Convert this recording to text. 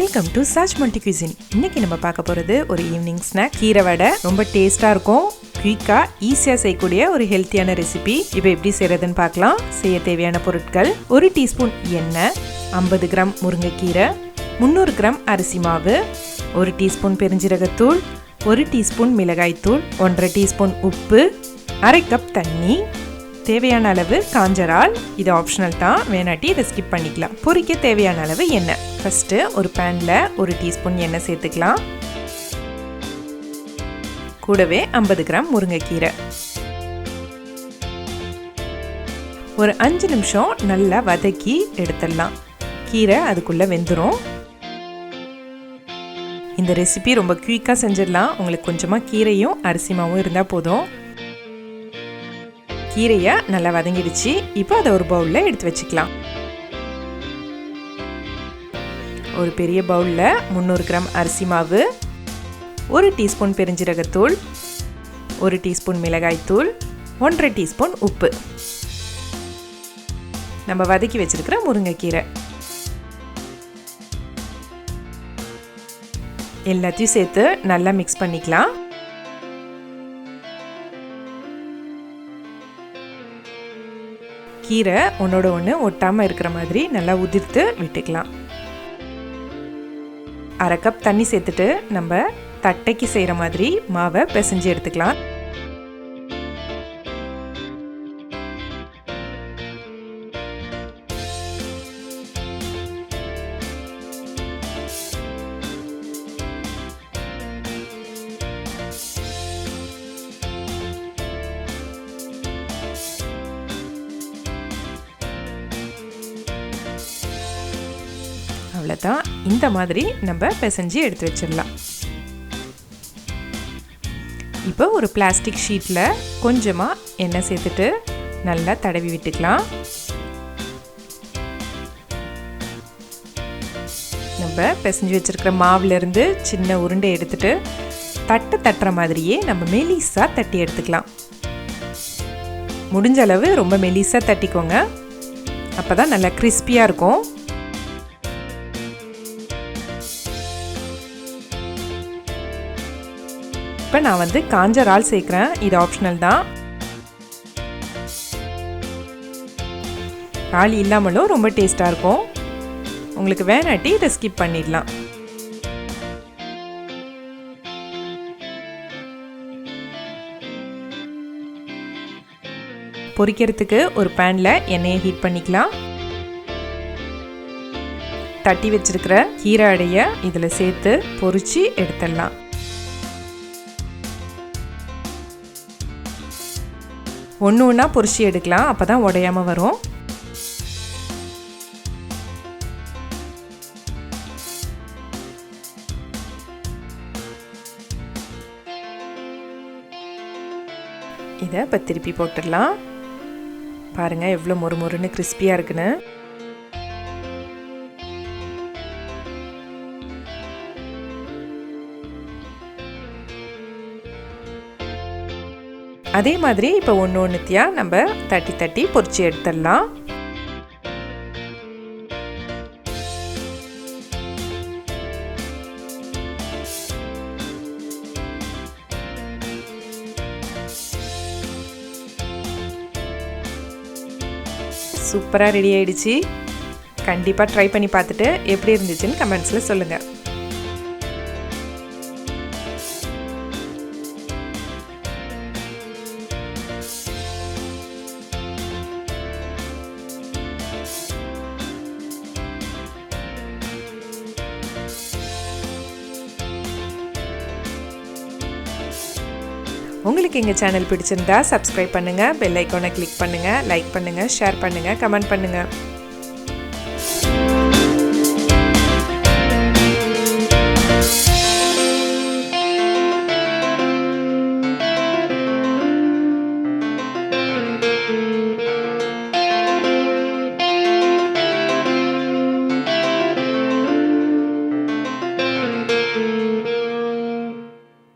Welcome to சாச் multi cuisine. இன்னைக்கு நம்ம பார்க்க போகிறது ஒரு ஈவினிங் ஸ்நாக் கீரை வடை. ரொம்ப டேஸ்ட்டாக இருக்கும், குயிக்காக ஈஸியாக செய்யக்கூடிய ஒரு ஹெல்த்தியான ரெசிபி. இப்போ எப்படி செய்கிறதுன்னு பார்க்கலாம். செய்ய தேவையான பொருட்கள்: 1 டீஸ்பூன் எண்ணெய், 50 கிராம் முருங்கைக்கீரை, 300 கிராம் அரிசி மாவு, 1 டீஸ்பூன் பெருஞ்சீரகத்தூள், 1 டீஸ்பூன் மிளகாய்த்தூள், 1/2 டீஸ்பூன் உப்பு, 1/2 கப் தண்ணி, தேவையான அளவு காஞ்ச இறால். இது ஆப்ஷனல் தான், வேணாட்டி இதை ஸ்கிப் பண்ணிக்கலாம். பொரிக்க தேவையான அளவு எண்ணெய். ஃபஸ்ட்டு ஒரு பேனில் 1 டீஸ்பூன் எண்ணெய் சேர்த்துக்கலாம். கூடவே 50 கிராம் முருங்கைக்கீரை. ஒரு 5 நிமிஷம் நல்லா வதக்கி எடுத்துடலாம். கீரை அதுக்குள்ளே வெந்துடும். இந்த ரெசிபி ரொம்ப குயிக்காக செஞ்சிடலாம். உங்களுக்கு கொஞ்சமாக கீரையும் அரிசி மாவும் இருந்தால் போதும். கீரையை நல்லா வதங்கிடுச்சு. இப்போ அதை ஒரு பவுலில் எடுத்து வச்சுக்கலாம். ஒரு பெரிய பவுலில் 300 கிராம் அரிசி மாவு, 1 டீஸ்பூன் பெருஞ்சீரகத்தூள், 1 டீஸ்பூன் மிளகாய்த்தூள், 1/2 டீஸ்பூன் உப்பு, நம்ம வதக்கி வச்சிருக்கிற முருங்கைக்கீரை எல்லாத்தையும் சேர்த்து நல்லா மிக்ஸ் பண்ணிக்கலாம். கீரை ஒன்றோட ஒன்று ஒட்டாமல் இருக்கிற மாதிரி நல்லா உதிர்த்து விட்டுக்கலாம். 1/2 கப் தண்ணி சேர்த்துட்டு நம்ம தட்டைக்கு செய்கிற மாதிரி மாவை பிசைஞ்சு எடுத்துக்கலாம். அவ்வளோதான். இந்த மாதிரி நம்ம பிசைஞ்சு எடுத்து வச்சிடலாம். இப்போ ஒரு பிளாஸ்டிக் ஷீட்டில் கொஞ்சமாக எண்ணெய் சேர்த்துட்டு நல்லா தடவி விட்டுக்கலாம். நம்ம பிசைஞ்சு வச்சிருக்கிற மாவுலேருந்து சின்ன உருண்டை எடுத்துட்டு தட்டுற மாதிரியே நம்ம மெலிசாக தட்டி எடுத்துக்கலாம். முடிஞ்ச அளவு ரொம்ப மெலிசாக தட்டிக்கோங்க, அப்போ தான் நல்லா கிறிஸ்பியாக இருக்கும். இப்போ நான் காஞ்ச இறால் சேர்க்குறேன். இது ஆப்ஷனல் தான். இறால் இல்லாமலும் ரொம்ப டேஸ்ட்டாக இருக்கும். உங்களுக்கு வேணாட்டி இதை ஸ்கிப் பண்ணிடலாம். பொரிக்கிறதுக்கு ஒரு பேனில் எண்ணெயை ஹீட் பண்ணிக்கலாம். தட்டி வச்சிருக்கிற கீரை அடையை இதில் சேர்த்து பொரிச்சு எடுத்துடலாம். ஒன்று ஒன்றா பொரிச்சு எடுக்கலாம், அப்போ தான் உடையாமல் வரும். இதை இப்போ திருப்பி போட்டுடலாம். பாருங்கள் எவ்வளோ மொறுமொறுன்னு கிறிஸ்பியாக இருக்குன்னு. அதே மாதிரி இப்போ ஒன்று ஒன்றுத்தியாக நம்ம தட்டி பொரிச்சு எடுத்துடலாம். சூப்பராக ரெடி ஆயிடுச்சு. கண்டிப்பாக ட்ரை பண்ணி பார்த்துட்டு எப்படி இருந்துச்சுன்னு கமெண்ட்ஸில் சொல்லுங்கள். உங்களுக்கு எங்கள் சேனல் பிடிச்சிருந்தா சப்ஸ்கிரைப் பண்ணுங்கள், பெல் ஐக்கானை கிளிக் பண்ணுங்கள், லைக் பண்ணுங்கள், ஷேர் பண்ணுங்கள், கமெண்ட் பண்ணுங்கள்.